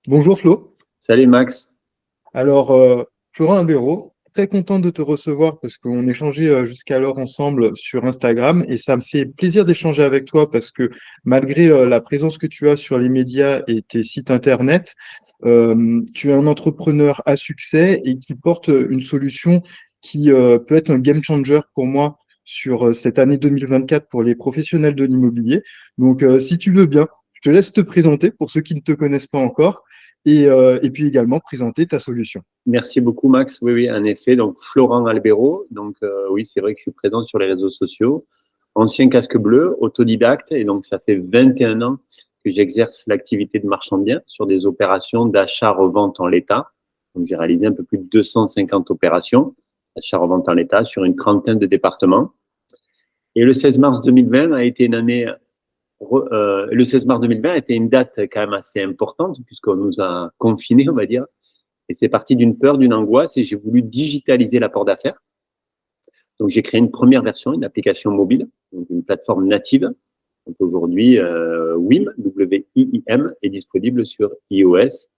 Bonjour Flo. Salut Max. Alors, Florent Imbero, très content de te recevoir parce qu'on échangeait jusqu'alors ensemble sur Instagram et ça me fait plaisir d'échanger avec toi parce que malgré la présence que tu as sur les médias et tes sites internet, tu es un entrepreneur à succès et qui porte une solution qui peut être un game changer pour moi sur cette année 2024 pour les professionnels de l'immobilier. Donc, si tu veux bien, je te laisse te présenter pour ceux qui ne te connaissent pas encore et puis également présenter ta solution. Merci beaucoup Max. Oui, oui, en effet. Donc Florent Albero. Donc oui, c'est vrai que je suis présent sur les réseaux sociaux. Ancien casque bleu, autodidacte. Et donc ça fait 21 ans que j'exerce l'activité de marchand de biens sur des opérations d'achat-revente en l'état. Donc j'ai réalisé un peu plus de 250 opérations d'achat-revente en l'état sur une trentaine de départements. Et le 16 mars 2020 a été une année le 16 mars 2020 était une date quand même assez importante puisqu'on nous a confinés, on va dire. Et c'est parti d'une peur, d'une angoisse et j'ai voulu digitaliser l'apport d'affaires. Donc, j'ai créé une première version, une application mobile, donc une plateforme native. Donc, aujourd'hui, WIM, W-I-I-M, est disponible sur iOS,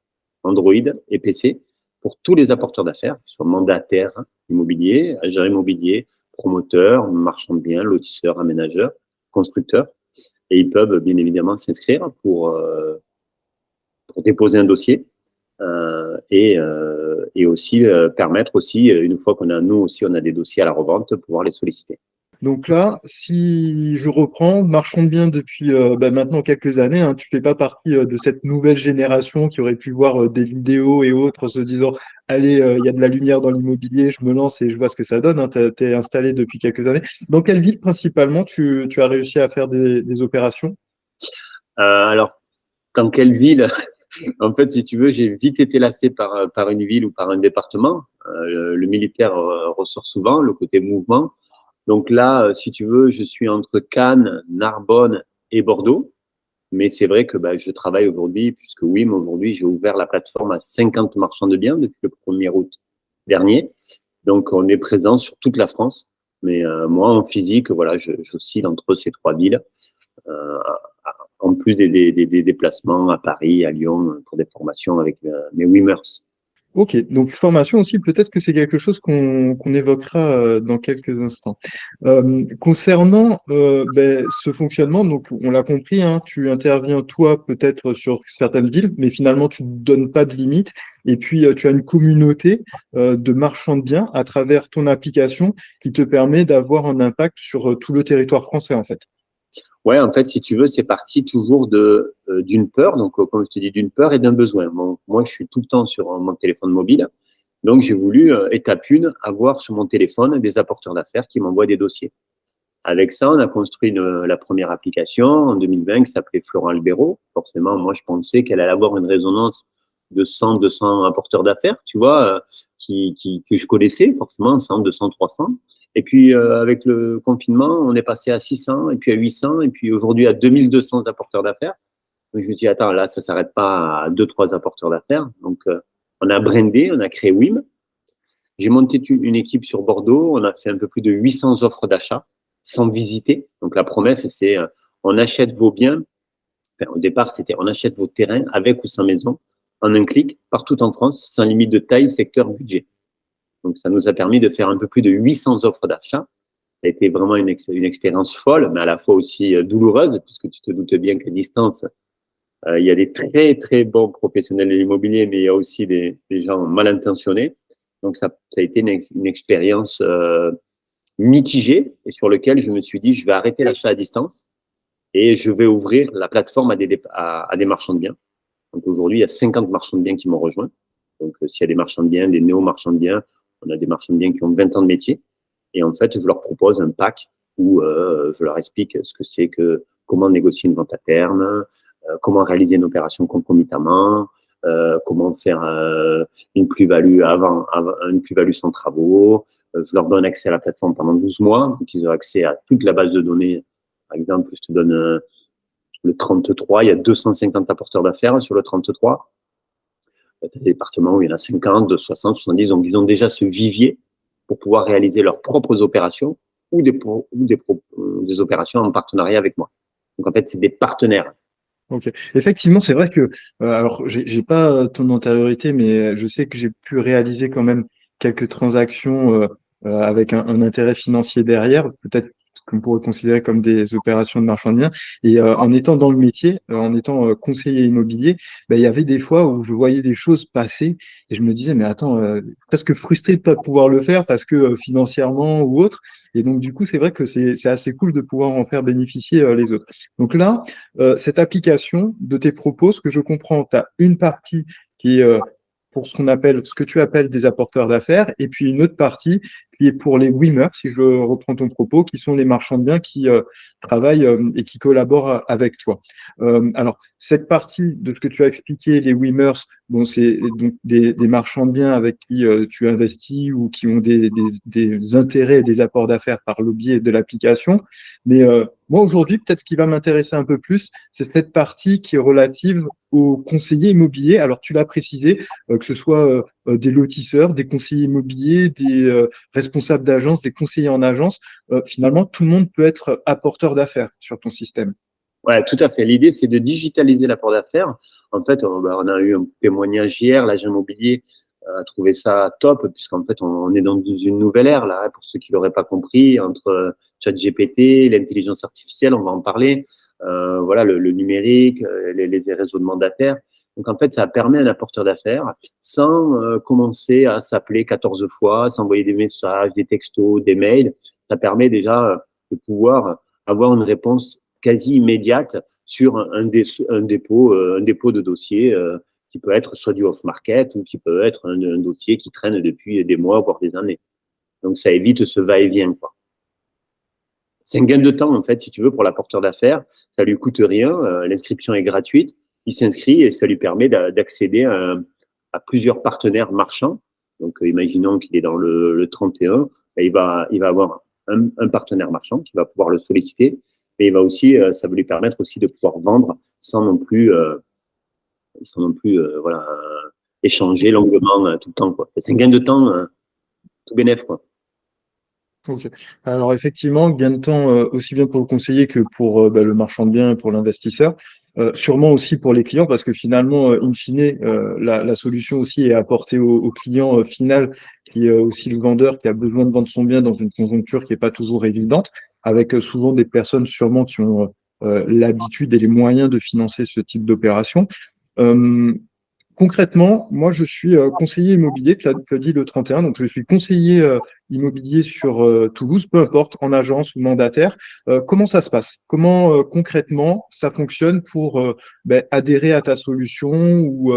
Android et PC pour tous les apporteurs d'affaires, qu'ils soient mandataires immobiliers, agents immobiliers, promoteurs, marchands de biens, lotisseurs, aménageurs, constructeurs. Et ils peuvent bien évidemment s'inscrire pour déposer un dossier et aussi permettre aussi, une fois qu'on a, nous aussi, on a des dossiers à la revente, pouvoir les solliciter. Donc là, si je reprends, marchand de biens depuis maintenant quelques années, hein, tu fais pas partie de cette nouvelle génération qui aurait pu voir des vidéos et autres se disant, allez, il y a de la lumière dans l'immobilier, je me lance et je vois ce que ça donne. Hein, tu es installé depuis quelques années. Dans quelle ville principalement tu as réussi à faire des opérations? Alors, dans quelle ville? En fait, si tu veux, j'ai vite été lassé par une ville ou par un département. Le militaire ressort souvent, le côté mouvement. Donc là, si tu veux, je suis entre Cannes, Narbonne et Bordeaux. Mais c'est vrai que je travaille aujourd'hui, puisque oui, mais aujourd'hui, j'ai ouvert la plateforme à 50 marchands de biens depuis le 1er août dernier. Donc, on est présent sur toute la France. Mais moi, en physique, voilà, j'oscille entre ces trois villes, euh, en plus des déplacements à Paris, à Lyon, pour des formations avec mes Wimmers. Ok, donc formation aussi, peut-être que c'est quelque chose qu'on évoquera dans quelques instants. Concernant ce fonctionnement, donc on l'a compris, hein, tu interviens toi peut-être sur certaines villes, mais finalement tu ne donnes pas de limite. Et puis tu as une communauté de marchands de biens à travers ton application qui te permet d'avoir un impact sur tout le territoire français en fait. Ouais, en fait, si tu veux, c'est parti toujours d'une peur. Donc, comme je te dis, d'une peur et d'un besoin. Bon, moi, je suis tout le temps sur mon téléphone mobile. Donc, j'ai voulu, étape 1, avoir sur mon téléphone des apporteurs d'affaires qui m'envoient des dossiers. Avec ça, on a construit la première application en 2020 qui s'appelait Florent Albero. Forcément, moi, je pensais qu'elle allait avoir une résonance de 100, 200 apporteurs d'affaires, tu vois, que je connaissais, forcément, 100, 200, 300. Et puis, avec le confinement, on est passé à 600, et puis à 800, et puis aujourd'hui à 2200 apporteurs d'affaires. Donc, je me dis, attends, là, ça s'arrête pas à 2, 3 apporteurs d'affaires. Donc, on a brandé, on a créé WIM. J'ai monté une équipe sur Bordeaux. On a fait un peu plus de 800 offres d'achat sans visiter. Donc, la promesse, c'est on achète vos biens. Enfin, au départ, c'était on achète vos terrains avec ou sans maison en un clic partout en France, sans limite de taille, secteur, budget. Donc, ça nous a permis de faire un peu plus de 800 offres d'achat. Ça a été vraiment une expérience folle, mais à la fois aussi douloureuse, puisque tu te doutes bien qu'à distance, il y a des très, très bons professionnels de l'immobilier, mais il y a aussi des gens mal intentionnés. Donc, ça a été une expérience mitigée et sur lequel je me suis dit, je vais arrêter l'achat à distance et je vais ouvrir la plateforme à des marchands de biens. Donc, aujourd'hui, il y a 50 marchands de biens qui m'ont rejoint. Donc, s'il y a des marchands de biens, des néo-marchands de biens, on a des marchands de biens qui ont 20 ans de métier. Et en fait, je leur propose un pack où je leur explique ce que c'est que comment négocier une vente à terme, comment réaliser une opération concomitamment, comment faire une plus-value une plus-value sans travaux. Je leur donne accès à la plateforme pendant 12 mois, donc ils ont accès à toute la base de données. Par exemple, je te donne le 33, il y a 250 apporteurs d'affaires sur le 33. Des départements où il y en a 50, de 60, 70, donc ils ont déjà ce vivier pour pouvoir réaliser leurs propres opérations ou des opérations en partenariat avec moi. Donc en fait, c'est des partenaires. Ok. Effectivement, c'est vrai que, alors, j'ai pas ton antériorité, mais je sais que j'ai pu réaliser quand même quelques transactions avec un intérêt financier derrière, peut-être ce qu'on pourrait considérer comme des opérations de marchand de biens. Et en étant dans le métier, en étant conseiller immobilier, ben, il y avait des fois où je voyais des choses passer et je me disais, mais attends, presque frustré de pas pouvoir le faire parce que financièrement ou autre. Et donc, du coup, c'est vrai que c'est assez cool de pouvoir en faire bénéficier les autres. Donc là, cette application de tes propos, ce que je comprends, tu as une partie qui est pour ce que tu appelles des apporteurs d'affaires, et puis une autre partie qui est pour les wimmers, si je reprends ton propos, qui sont les marchands de biens qui travaillent et qui collaborent avec toi. Alors, cette partie de ce que tu as expliqué, les wimmers, bon, c'est donc des marchands de biens avec qui tu investis ou qui ont des intérêts et des apports d'affaires par le biais de l'application. Mais moi, aujourd'hui, peut-être ce qui va m'intéresser un peu plus, c'est cette partie qui est relative aux conseillers immobiliers. Alors, tu l'as précisé, que ce soit des lotisseurs, des conseillers immobiliers, des responsables d'agence, des conseillers en agence. Finalement, tout le monde peut être apporteur d'affaires sur ton système. Ouais, tout à fait. L'idée, c'est de digitaliser l'apport d'affaires. En fait, on a eu un témoignage hier. L'agent immobilier a trouvé ça top, puisqu'en fait, on est dans une nouvelle ère, là, hein, pour ceux qui l'auraient pas compris, entre ChatGPT, l'intelligence artificielle, on va en parler, voilà, le numérique, les réseaux de mandataires. Donc, en fait, ça permet à un apporteur d'affaires, sans commencer à s'appeler 14 fois, s'envoyer des messages, des textos, des mails. Ça permet déjà de pouvoir avoir une réponse quasi immédiate sur un dépôt de dossier qui peut être soit du off-market ou qui peut être un dossier qui traîne depuis des mois, voire des années. Donc, ça évite ce va-et-vient, quoi. C'est un gain de temps, en fait, si tu veux, pour l'apporteur d'affaires. Ça lui coûte rien. L'inscription est gratuite. Il s'inscrit et ça lui permet d'accéder à plusieurs partenaires marchands. Donc, imaginons qu'il est dans le 31, et il va avoir un partenaire marchand qui va pouvoir le solliciter. Et il va aussi, ça va lui permettre aussi de pouvoir vendre sans non plus voilà, échanger longuement tout le temps, quoi. C'est un gain de temps tout bénef, quoi. Ok. Alors effectivement, gain de temps aussi bien pour le conseiller que pour bah, le marchand de biens et pour l'investisseur. Sûrement aussi pour les clients parce que finalement, in fine, la solution aussi est apportée au client final qui est aussi le vendeur qui a besoin de vendre son bien dans une conjoncture qui n'est pas toujours évidente, avec souvent des personnes sûrement qui ont l'habitude et les moyens de financer ce type d'opération. Euh, Concrètement, moi, je suis conseiller immobilier, tu as dit le 31, donc je suis conseiller immobilier sur Toulouse, peu importe, en agence ou mandataire. Comment ça se passe? Comment concrètement ça fonctionne pour ben, adhérer à ta solution ou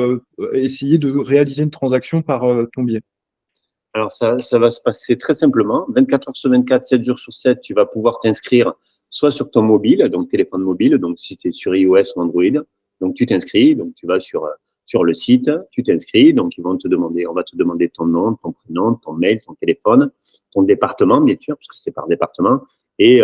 essayer de réaliser une transaction par ton biais? Alors, ça va se passer très simplement. 24 heures sur 24, 7 jours sur 7, tu vas pouvoir t'inscrire soit sur ton mobile, donc téléphone mobile, donc si tu es sur iOS ou Android, donc tu t'inscris, donc tu vas sur le site, tu t'inscris, donc on va te demander ton nom, ton prénom, ton mail, ton téléphone, ton département, bien sûr, parce que c'est par département, et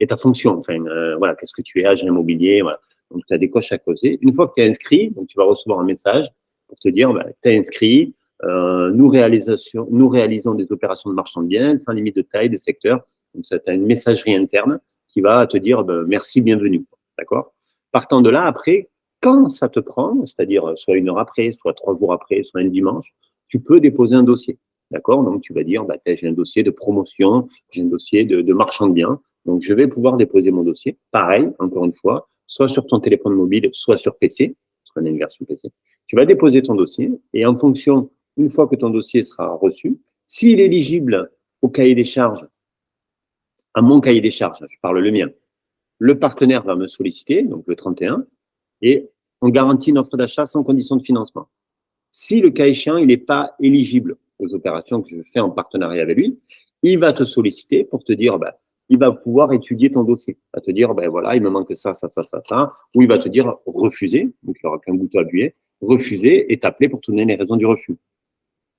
ta fonction. Enfin, voilà, qu'est-ce que tu es, agent immobilier, voilà. Donc, tu as des coches à causer. Une fois que tu es inscrit, donc tu vas recevoir un message pour te dire, bah, tu es inscrit, nous réalisons des opérations de marchand de biens sans limite de taille, de secteur. Donc, ça, tu as une messagerie interne qui va te dire merci, bienvenue. D'accord. Partant de là, après, quand ça te prend, c'est-à-dire soit 1 heure après, soit 3 jours après, soit un dimanche, tu peux déposer un dossier. D'accord. Donc, tu vas dire j'ai un dossier de promotion, j'ai un dossier de marchand de biens. Donc, je vais pouvoir déposer mon dossier. Pareil, encore une fois, soit sur ton téléphone mobile, soit sur PC, parce qu'on a une version PC. Tu vas déposer ton dossier et en fonction une fois que ton dossier sera reçu, s'il est éligible au cahier des charges, à mon cahier des charges, je parle le mien, le partenaire va me solliciter, donc le 31, et on garantit une offre d'achat sans condition de financement. Si le cas échéant, il n'est pas éligible aux opérations que je fais en partenariat avec lui, il va te solliciter pour te dire, il va pouvoir étudier ton dossier. Il va te dire, voilà, il me manque ça, ça, ça, ça, ça, ou il va te dire refuser, donc il n'y aura qu'un bouton à appuyer, refuser et t'appeler pour te donner les raisons du refus.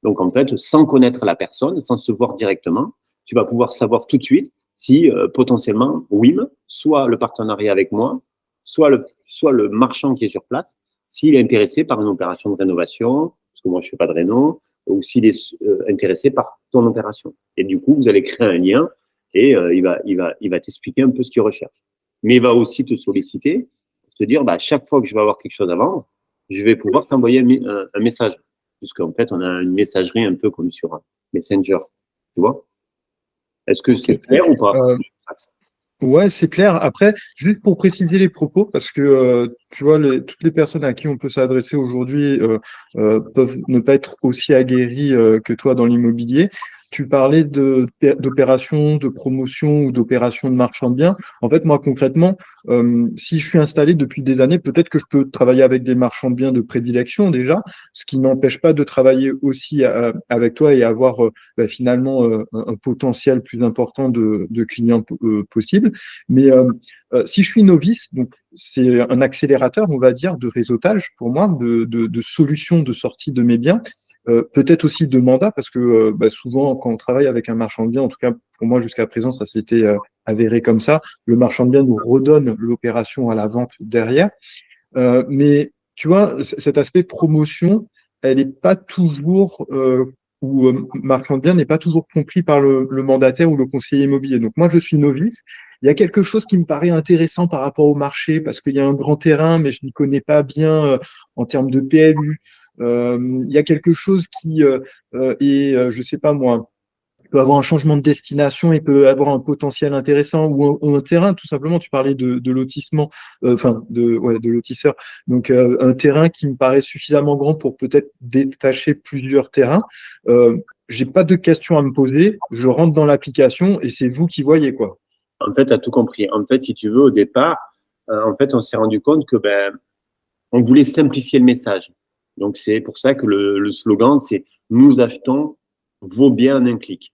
Donc, en fait, sans connaître la personne, sans se voir directement, tu vas pouvoir savoir tout de suite si potentiellement WIM, soit le partenariat avec moi, soit le marchand qui est sur place, s'il est intéressé par une opération de rénovation, parce que moi je ne fais pas de réno, ou s'il est intéressé par ton opération. Et du coup, vous allez créer un lien et il va t'expliquer un peu ce qu'il recherche. Mais il va aussi te solliciter te dire, bah, chaque fois que je vais avoir quelque chose à vendre, je vais pouvoir t'envoyer un message. Puisqu'en fait, on a une messagerie un peu comme sur Messenger. Tu vois? Est-ce que Ok. c'est clair ou pas? Ouais, c'est clair. Après, juste pour préciser les propos, parce que tu vois, toutes les personnes à qui on peut s'adresser aujourd'hui peuvent ne pas être aussi aguerries que toi dans l'immobilier. Tu parlais d'opérations de promotion ou d'opérations de marchand de biens. En fait, moi, concrètement, si je suis installé depuis des années, peut-être que je peux travailler avec des marchands de biens de prédilection déjà, ce qui n'empêche pas de travailler aussi avec toi et avoir finalement un potentiel plus important de clients possibles. Mais si je suis novice, donc c'est un accélérateur, on va dire, de réseautage pour moi, de solutions de sortie de mes biens. Peut-être aussi de mandat, parce que souvent, quand on travaille avec un marchand de biens, en tout cas pour moi jusqu'à présent, ça s'était avéré comme ça, le marchand de biens nous redonne l'opération à la vente derrière. Mais tu vois, cet aspect promotion, elle n'est pas toujours, ou marchand de biens n'est pas toujours compris par le mandataire ou le conseiller immobilier. Donc moi, je suis novice. Il y a quelque chose qui me paraît intéressant par rapport au marché parce qu'il y a un grand terrain, mais je n'y connais pas bien en termes de PLU. Il y a quelque chose qui je sais pas moi, peut avoir un changement de destination, il peut avoir un potentiel intéressant ou un terrain, tout simplement. Tu parlais de lotissement, de lotisseur. Donc, un terrain qui me paraît suffisamment grand pour peut-être détacher plusieurs terrains. J'ai pas de questions à me poser. Je rentre dans l'application et c'est vous qui voyez, quoi. En fait, tu as tout compris. En fait, si tu veux, au départ, en fait, on s'est rendu compte que on voulait simplifier le message. Donc, c'est pour ça que le slogan, c'est nous achetons vos biens en un clic.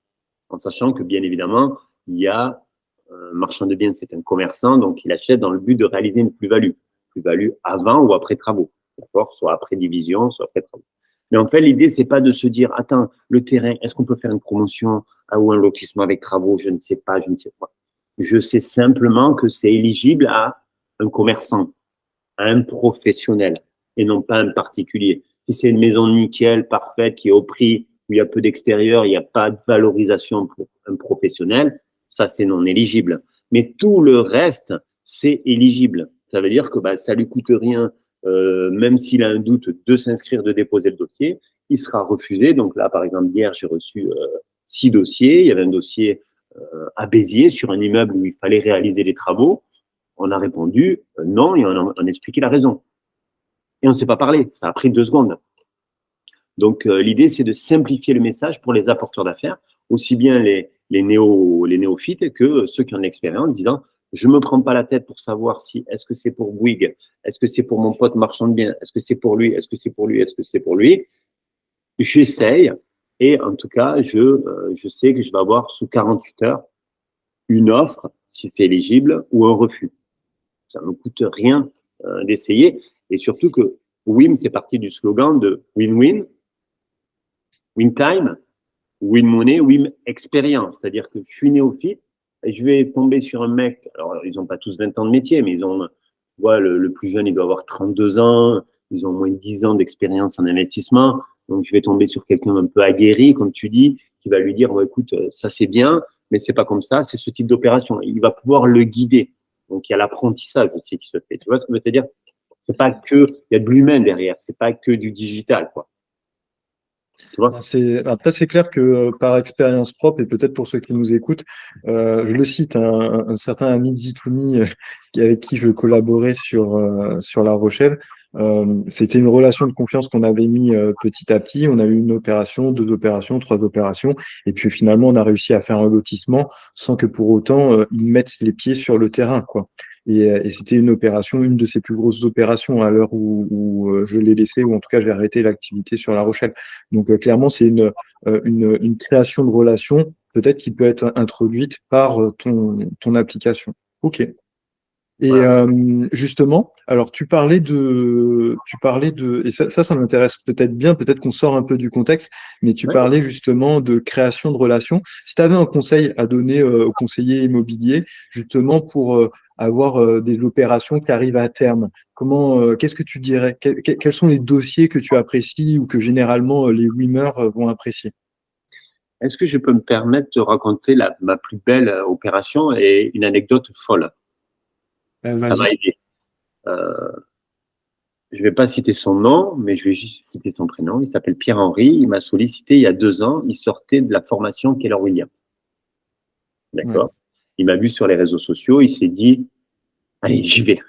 En sachant que, bien évidemment, il y a un marchand de biens, c'est un commerçant, donc il achète dans le but de réaliser une plus-value. Plus-value avant ou après travaux. D'accord? Soit après division, soit après travaux. Mais en fait, l'idée, c'est pas de se dire, attends, le terrain, est-ce qu'on peut faire une promotion ou un lotissement avec travaux? Je ne sais pas, je ne sais pas. Je sais simplement que c'est éligible à un commerçant, à un professionnel et non pas un particulier. Si c'est une maison nickel, parfaite, qui est au prix, où il y a peu d'extérieur, il n'y a pas de valorisation pour un professionnel, ça c'est non éligible. Mais tout le reste, c'est éligible. Ça veut dire que ça lui coûte rien, même s'il a un doute, de s'inscrire, de déposer le dossier, il sera refusé. Donc là, par exemple, hier, j'ai reçu 6 dossiers. Il y avait un dossier à Béziers sur un immeuble où il fallait réaliser les travaux. On a répondu non et on a expliqué la raison. Et on ne s'est pas parlé. Ça a pris 2 secondes. Donc, l'idée, c'est de simplifier le message pour les apporteurs d'affaires, aussi bien les néophytes que ceux qui ont de l'expérience, disant je ne me prends pas la tête pour savoir si est-ce que c'est pour Bouygues, est-ce que c'est pour mon pote marchand de biens, est-ce que c'est pour lui, est-ce que c'est pour lui, est-ce que c'est pour lui. J'essaye et en tout cas, je sais que je vais avoir sous 48 heures une offre, si c'est éligible, ou un refus. Ça ne me coûte rien d'essayer. Et surtout que WIM, c'est parti du slogan de win-win, win time, win money, win expérience. C'est-à-dire que je suis néophyte et je vais tomber sur un mec. Alors, ils n'ont pas tous 20 ans de métier, mais ils ont, le plus jeune, il doit avoir 32 ans. Ils ont au moins 10 ans d'expérience en investissement. Donc, je vais tomber sur quelqu'un un peu aguerri, comme tu dis, qui va lui dire, écoute, ça c'est bien, mais c'est pas comme ça, c'est ce type d'opération. Il va pouvoir le guider. Donc, il y a l'apprentissage aussi qui se fait. Tu vois ce que je veux te dire? C'est pas que, il y a de l'humain derrière. C'est pas que du digital, quoi. Tu vois? Après, c'est clair que par expérience propre, et peut-être pour ceux qui nous écoutent, je le cite, un certain Amit Zitouni, avec qui je collaborais sur La Rochelle, c'était une relation de confiance qu'on avait mis petit à petit. On a eu une opération, 2 opérations, 3 opérations, et puis finalement, on a réussi à faire un lotissement sans que pour autant ils mettent les pieds sur le terrain, quoi. Et c'était une opération, une de ses plus grosses opérations à l'heure où je l'ai laissé, ou en tout cas j'ai arrêté l'activité sur La Rochelle. Donc clairement, c'est une création de relation peut-être qui peut être introduite par ton application. OK. Et Voilà. justement, alors et ça m'intéresse peut-être bien, peut-être qu'on sort un peu du contexte, mais tu Ouais. parlais justement de création de relations. Si tu avais un conseil à donner aux conseillers immobiliers, justement pour avoir des opérations qui arrivent à terme, qu'est-ce que tu dirais? Quels sont les dossiers que tu apprécies ou que généralement les wimmers vont apprécier? Est-ce que je peux me permettre de raconter ma plus belle opération et une anecdote folle? Ça m'a Vas-y. aidé. je ne vais pas citer son nom, mais je vais juste citer son prénom. Il s'appelle Pierre-Henri. Il m'a sollicité il y a 2 ans. Il sortait de la formation Keller Williams. Ouais. D'accord. Il m'a vu sur les réseaux sociaux. Il s'est dit, allez, j'y vais.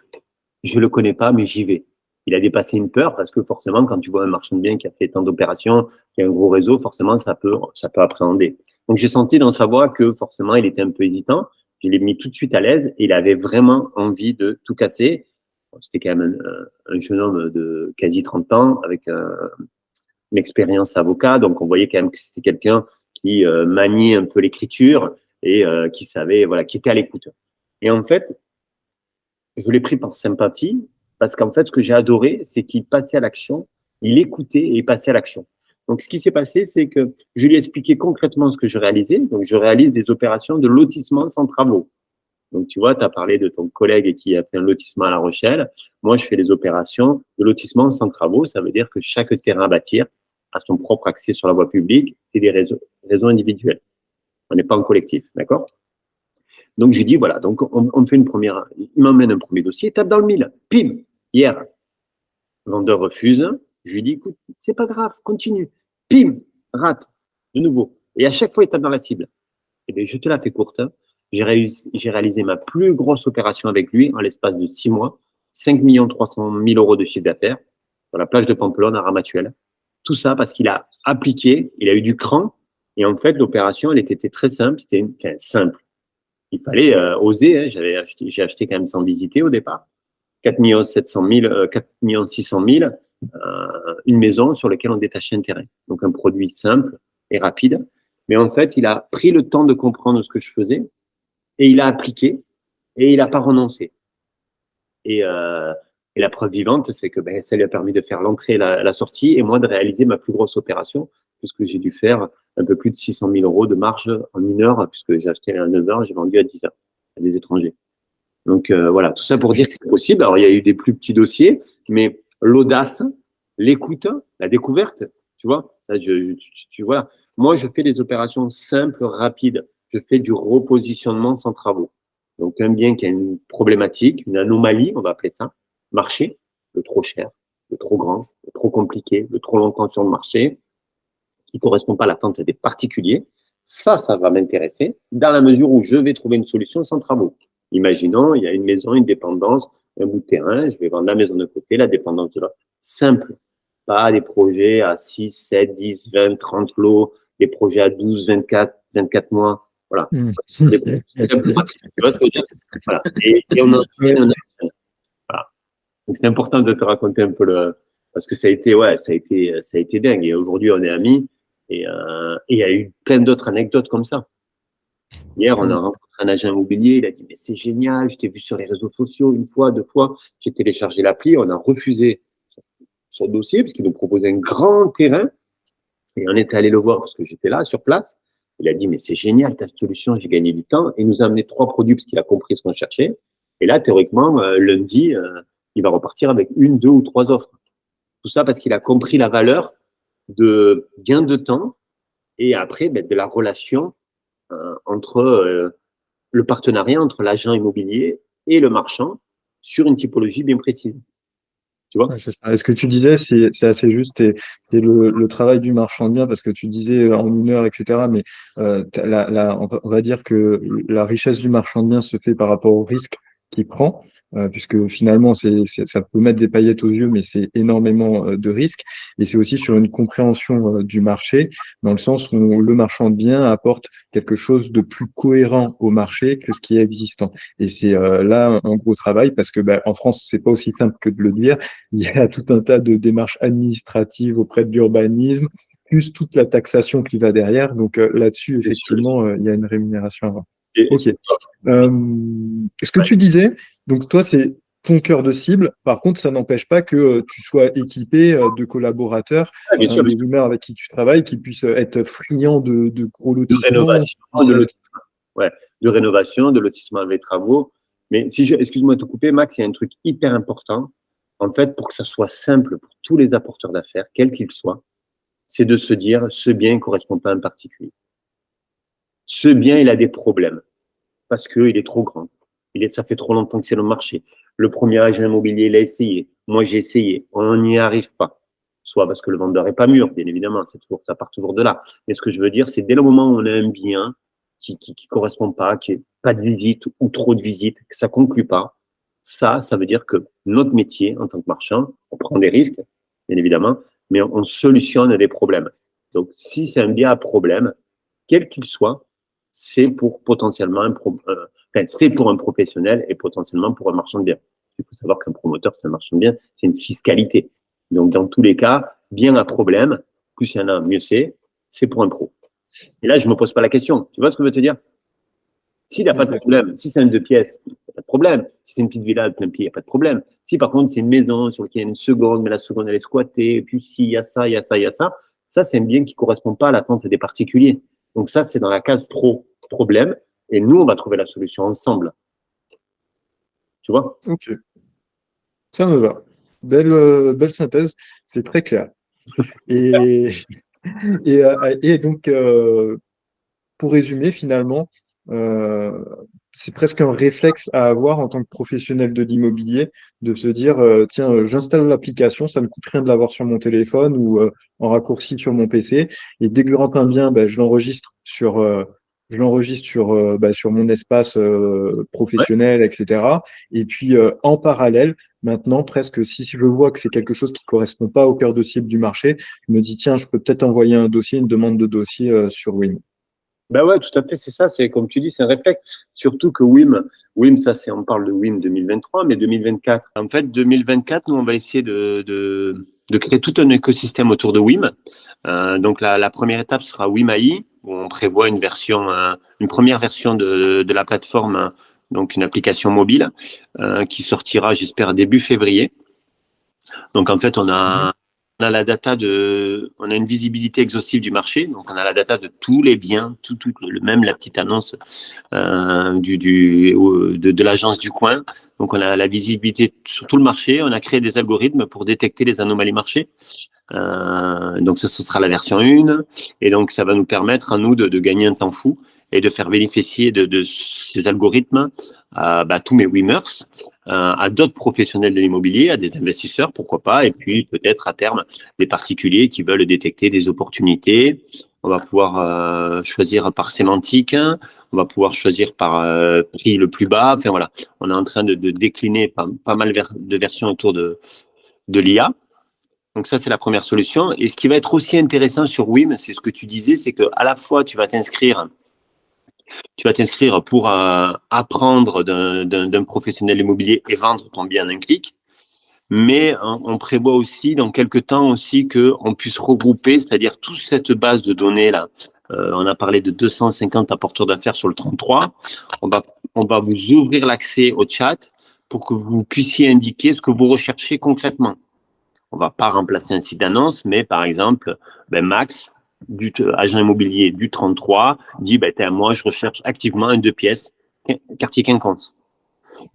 Je le connais pas, mais j'y vais. Il a dépassé une peur parce que forcément, quand tu vois un marchand de biens qui a fait tant d'opérations, qui a un gros réseau, forcément, ça peut appréhender. Donc, j'ai senti dans sa voix que forcément, il était un peu hésitant. Je l'ai mis tout de suite à l'aise et il avait vraiment envie de tout casser. C'était quand même un jeune homme de quasi 30 ans avec une expérience avocat. Donc, on voyait quand même que c'était quelqu'un qui maniait un peu l'écriture et qui savait, voilà, qui était à l'écoute. Et en fait, je l'ai pris par sympathie parce qu'en fait, ce que j'ai adoré, c'est qu'il passait à l'action, il écoutait et il passait à l'action. Donc, ce qui s'est passé, c'est que je lui ai expliqué concrètement ce que je réalisais. Donc, je réalise des opérations de lotissement sans travaux. Donc, tu vois, tu as parlé de ton collègue qui a fait un lotissement à La Rochelle. Moi, je fais des opérations de lotissement sans travaux. Ça veut dire que chaque terrain à bâtir a son propre accès sur la voie publique et des réseaux individuels. On n'est pas en collectif, d'accord? Donc, je lui dis, voilà, donc on fait une première, il m'emmène un premier dossier, tape dans le mille, pim, hier, le vendeur refuse, je lui dis, écoute, c'est pas grave, continue, pim, rate, de nouveau. Et à chaque fois, il tape dans la cible. Et bien, je te la fais courte, j'ai réalisé ma plus grosse opération avec lui en l'espace de 6 mois, 5 300 000 euros de chiffre d'affaires, sur la plage de Pampelonne à Ramatuelle. Tout ça parce qu'il a appliqué, il a eu du cran, et en fait, l'opération, elle était très simple, enfin, simple. Il fallait oser. Hein. J'ai acheté quand même sans visiter au départ. 4 700 000, 4 600 000, une maison sur laquelle on détachait un terrain. Donc un produit simple et rapide. Mais en fait, il a pris le temps de comprendre ce que je faisais et il a appliqué et il n'a pas renoncé. Et, euh, et la preuve vivante, c'est que ça lui a permis de faire l'entrée et la sortie et moi de réaliser ma plus grosse opération, puisque j'ai dû faire un peu plus de 600 000 euros de marge en 1 heure, puisque j'ai acheté à 9 heures, j'ai vendu à 10 heures à des étrangers. Donc voilà, tout ça pour dire que c'est possible. Alors il y a eu des plus petits dossiers, mais l'audace, l'écoute, la découverte, tu vois, ça, tu vois. Moi, je fais des opérations simples, rapides. Je fais du repositionnement sans travaux. Donc un bien qui a une problématique, une anomalie, on va appeler ça, marché, le trop cher, le trop grand, le trop compliqué, le trop longtemps sur le marché, qui ne correspond pas à l'attente des particuliers. Ça va m'intéresser dans la mesure où je vais trouver une solution sans travaux. Imaginons, il y a une maison, une dépendance, un bout de terrain, je vais vendre la maison de côté, la dépendance de l'autre. Simple. Pas des projets à 6, 7, 10, 20, 30 lots, des projets à 12, 24 mois. Voilà. Mm. Des projets simples, rapides. Tu vois ce que je veux dire? Voilà. Et on Ouais. enchaîne. Voilà. Donc c'est important de te raconter un peu parce que ça a été, ouais, ça a été dingue. Et aujourd'hui, on est amis. Et il y a eu plein d'autres anecdotes comme ça. Hier, on a rencontré un agent immobilier, il a dit, mais c'est génial, je t'ai vu sur les réseaux sociaux une fois, 2 fois, j'ai téléchargé l'appli, on a refusé son dossier parce qu'il nous proposait un grand terrain et on est allé le voir parce que j'étais là, sur place. Il a dit, mais c'est génial, ta solution, j'ai gagné du temps. Et il nous a amené 3 produits parce qu'il a compris ce qu'on cherchait. Et là, théoriquement, lundi, il va repartir avec 1, 2 ou 3 offres. Tout ça parce qu'il a compris la valeur de gain de temps et après de la relation entre le partenariat entre l'agent immobilier et le marchand sur une typologie bien précise. Tu vois? Ouais, c'est ça. Et ce que tu disais, c'est assez juste. Et le travail du marchand de biens, parce que tu disais en 1 heure, etc. Mais on va dire que la richesse du marchand de biens se fait par rapport au risque qu'il prend, puisque finalement, ça peut mettre des paillettes aux yeux, mais c'est énormément de risques. Et c'est aussi sur une compréhension du marché, dans le sens où le marchand de biens apporte quelque chose de plus cohérent au marché que ce qui est existant. Et c'est là un gros travail, parce que en France, c'est pas aussi simple que de le dire. Il y a tout un tas de démarches administratives auprès de l'urbanisme, plus toute la taxation qui va derrière. Donc là-dessus, Bien sûr. effectivement, il y a une rémunération à avoir. Et, Ok. Ce que ouais. tu disais, donc toi, c'est ton cœur de cible. Par contre, ça n'empêche pas que tu sois équipé de collaborateurs, Ah, bien sûr, de rumeurs avec qui tu travailles, qui puissent être friands de gros de lotissements. rénovation, de lotissement. Ouais, de rénovation, de lotissement avec travaux. Mais si excuse-moi de te couper, Max, il y a un truc hyper important. En fait, pour que ça soit simple pour tous les apporteurs d'affaires, quels qu'ils soient, c'est de se dire ce bien ne correspond pas à un particulier. Ce bien, il a des problèmes parce qu'il est trop grand. Ça fait trop longtemps que c'est le marché. Le premier agent immobilier l'a essayé. Moi, j'ai essayé. On n'y arrive pas. Soit parce que le vendeur est pas mûr, bien évidemment. Ça part toujours de là. Mais ce que je veux dire, c'est dès le moment où on a un bien qui correspond pas, qui est pas de visite ou trop de visites, que ça conclut pas, ça veut dire que notre métier en tant que marchand, on prend des risques, bien évidemment, mais on solutionne des problèmes. Donc, si c'est un bien à problème, quel qu'il soit, c'est pour potentiellement c'est pour un professionnel et potentiellement pour un marchand de biens. Il faut savoir qu'un promoteur, c'est un marchand de biens, c'est une fiscalité. Donc, dans tous les cas, bien à problème, plus il y en a, mieux c'est pour un pro. Et là, je ne me pose pas la question. Tu vois ce que je veux te dire? S'il n'y a pas de problème, si c'est un 2 pièces, il n'y a pas de problème. Si c'est une petite villa de plein pied, il n'y a pas de problème. Si par contre c'est une maison sur laquelle il y a une seconde, mais la seconde elle est squattée, et puis s'il y a ça, il y a ça, il y a ça c'est un bien qui ne correspond pas à l'attente des particuliers. Donc ça, c'est dans la case problème, et nous, on va trouver la solution ensemble. Tu vois? Ok, ça me va. Belle synthèse, c'est très clair. Et, et donc, pour résumer, finalement, euh, c'est presque un réflexe à avoir en tant que professionnel de l'immobilier de se dire, tiens, j'installe l'application, ça ne me coûte rien de l'avoir sur mon téléphone ou en raccourci sur mon PC. Et dès que je rentre un bien, ben, sur mon espace Ouais. professionnel, etc. Et puis, en parallèle, maintenant, presque si je vois que c'est quelque chose qui ne correspond pas au cœur de cible du marché, je me dis, tiens, je peux peut-être envoyer un dossier, une demande de dossier sur Win. Ben ouais, tout à fait, c'est ça, c'est comme tu dis, c'est un réflexe. Surtout que WIM, ça c'est, on parle de WIM 2023, mais 2024. En fait, 2024, nous, on va essayer de créer tout un écosystème autour de WIM. Donc la première étape sera WIM AI, où on prévoit une première version de la plateforme, donc une application mobile, qui sortira, j'espère, début février. Donc en fait, on a la data on a une visibilité exhaustive du marché. Donc on a la data de tous les biens, même la petite annonce de l'agence du coin. Donc on a la visibilité sur tout le marché. On a créé des algorithmes pour détecter les anomalies marché. Donc ça, ce sera la version 1. Et donc ça va nous permettre à nous de gagner un temps fou et de faire bénéficier de ces algorithmes à tous mes Wimmers, à d'autres professionnels de l'immobilier, à des investisseurs, pourquoi pas, et puis peut-être à terme des particuliers qui veulent détecter des opportunités. On va pouvoir choisir par sémantique, hein. On va pouvoir choisir par prix le plus bas. Enfin voilà, on est en train de décliner pas mal de versions autour de l'IA. Donc ça, c'est la première solution. Et ce qui va être aussi intéressant sur WIM, c'est ce que tu disais, c'est que à la fois tu vas t'inscrire pour apprendre d'un professionnel immobilier et vendre ton bien en un clic. Mais on prévoit aussi dans quelques temps aussi qu'on puisse regrouper, c'est-à-dire toute cette base de données là. On a parlé de 250 apporteurs d'affaires sur le 33. On va vous ouvrir l'accès au chat pour que vous puissiez indiquer ce que vous recherchez concrètement. On ne va pas remplacer un site d'annonce, mais par exemple, Max, agent immobilier du 33, dit moi, je recherche activement un 2 pièces, quartier Quinconce.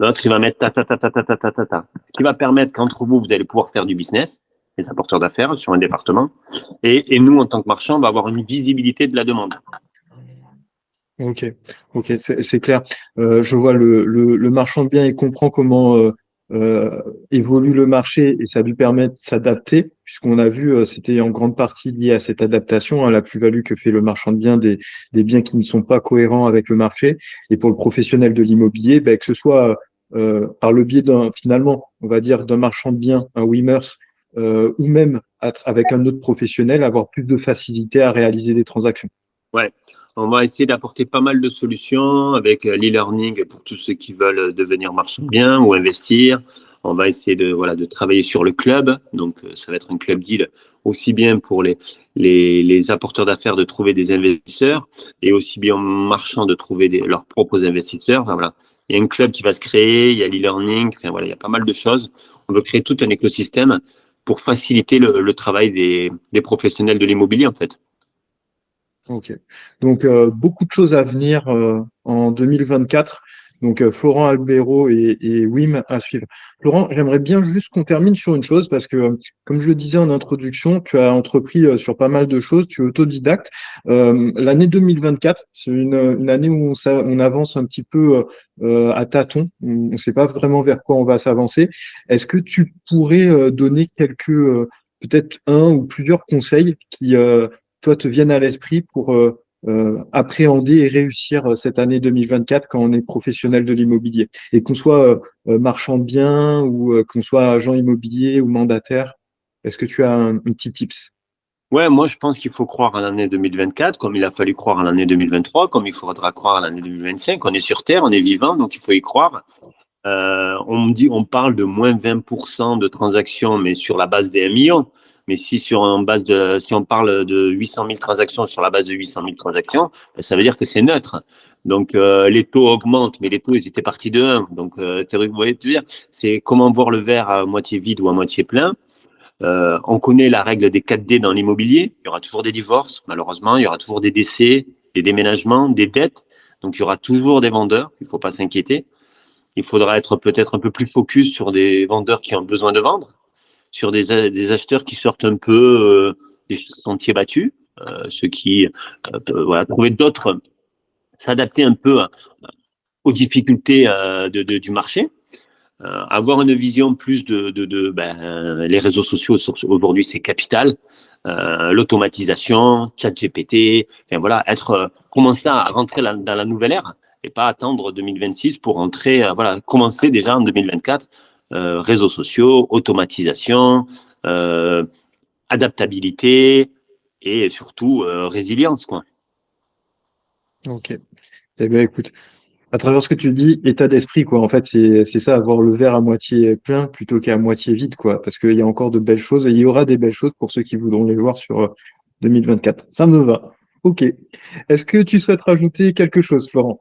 L'autre, il va mettre ta, ta, ta, ta, ta, ta, ta, ta, ta. Ce qui va permettre qu'entre vous, vous allez pouvoir faire du business, les apporteurs d'affaires sur un département. Et nous, en tant que marchand, on va avoir une visibilité de la demande. Ok, ok, c'est clair. Je vois le marchand de biens et comprend comment évolue le marché et ça lui permet de s'adapter, puisqu'on a vu, c'était en grande partie lié à cette adaptation, à la plus-value que fait le marchand de biens des biens qui ne sont pas cohérents avec le marché. Et pour le professionnel de l'immobilier, que ce soit par le biais finalement, on va dire, d'un marchand de biens, un Wimmers, ou même avec un autre professionnel, avoir plus de facilité à réaliser des transactions. Ouais, on va essayer d'apporter pas mal de solutions avec l'e-learning pour tous ceux qui veulent devenir marchand de biens ou investir. On va essayer de travailler sur le club. Donc, ça va être un club deal aussi bien pour les apporteurs d'affaires de trouver des investisseurs et aussi bien aux marchands de trouver leurs propres investisseurs. Enfin, voilà. Il y a un club qui va se créer, il y a l'e-learning, enfin, voilà, il y a pas mal de choses. On veut créer tout un écosystème pour faciliter le travail des professionnels de l'immobilier, en fait. Ok. Donc, beaucoup de choses à venir en 2024. Donc, Florent Albero et Wim à suivre. Florent, j'aimerais bien juste qu'on termine sur une chose parce que, comme je le disais en introduction, tu as entrepris sur pas mal de choses, tu es autodidacte. L'année 2024, c'est une année où on avance un petit peu à tâtons. On ne sait pas vraiment vers quoi on va s'avancer. Est-ce que tu pourrais donner quelques, peut-être un ou plusieurs conseils qui, toi, te viennent à l'esprit pour appréhender et réussir cette année 2024 quand on est professionnel de l'immobilier. Et qu'on soit marchand de biens ou qu'on soit agent immobilier ou mandataire, est-ce que tu as un petit tips? Ouais, moi je pense qu'il faut croire à l'année 2024, comme il a fallu croire à l'année 2023, comme il faudra croire à l'année 2025. On est sur Terre, on est vivant, donc il faut y croire. On parle de moins 20% de transactions, mais sur la base des 1 million. Mais si on parle de 800 000 transactions sur la base de 800 000 transactions, ben, ça veut dire que c'est neutre. Donc, les taux augmentent, mais les taux, ils étaient partis de 1. Donc, vous voyez, c'est comment voir le verre à moitié vide ou à moitié plein. On connaît la règle des 4D dans l'immobilier. Il y aura toujours des divorces, malheureusement. Il y aura toujours des décès, des déménagements, des dettes. Donc, il y aura toujours des vendeurs. Il ne faut pas s'inquiéter. Il faudra être peut-être un peu plus focus sur des vendeurs qui ont besoin de vendre, sur des acheteurs qui sortent un peu des sentiers battus, ceux qui voilà, trouver d'autres, s'adapter un peu aux difficultés du marché. Avoir une vision plus les réseaux sociaux aujourd'hui c'est capital, l'automatisation, ChatGPT, enfin voilà, commencer à rentrer dans la nouvelle ère et pas attendre 2026 pour entrer, voilà, commencer déjà en 2024, réseaux sociaux, automatisation, euh, adaptabilité et surtout résilience quoi. Ok. Eh bien, écoute, à travers ce que tu dis, état d'esprit, quoi. En fait, c'est ça, avoir le verre à moitié plein plutôt qu'à moitié vide, quoi. Parce qu'il y a encore de belles choses et il y aura des belles choses pour ceux qui voudront les voir sur 2024. Ça me va. Ok. Est-ce que tu souhaites rajouter quelque chose, Florent?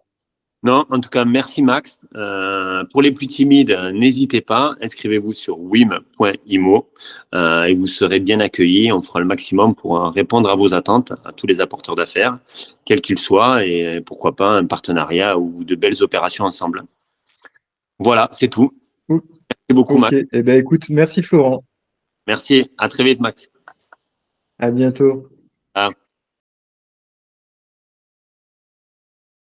Non, en tout cas, merci Max. Pour les plus timides, n'hésitez pas, inscrivez-vous sur wim.imo et vous serez bien accueillis. On fera le maximum pour répondre à vos attentes, à tous les apporteurs d'affaires, quels qu'ils soient, et pourquoi pas un partenariat ou de belles opérations ensemble. Voilà, c'est tout. O- Merci beaucoup Ok. Max. Eh bien, écoute, merci, Florent. Merci, à très vite Max. À bientôt. Ah.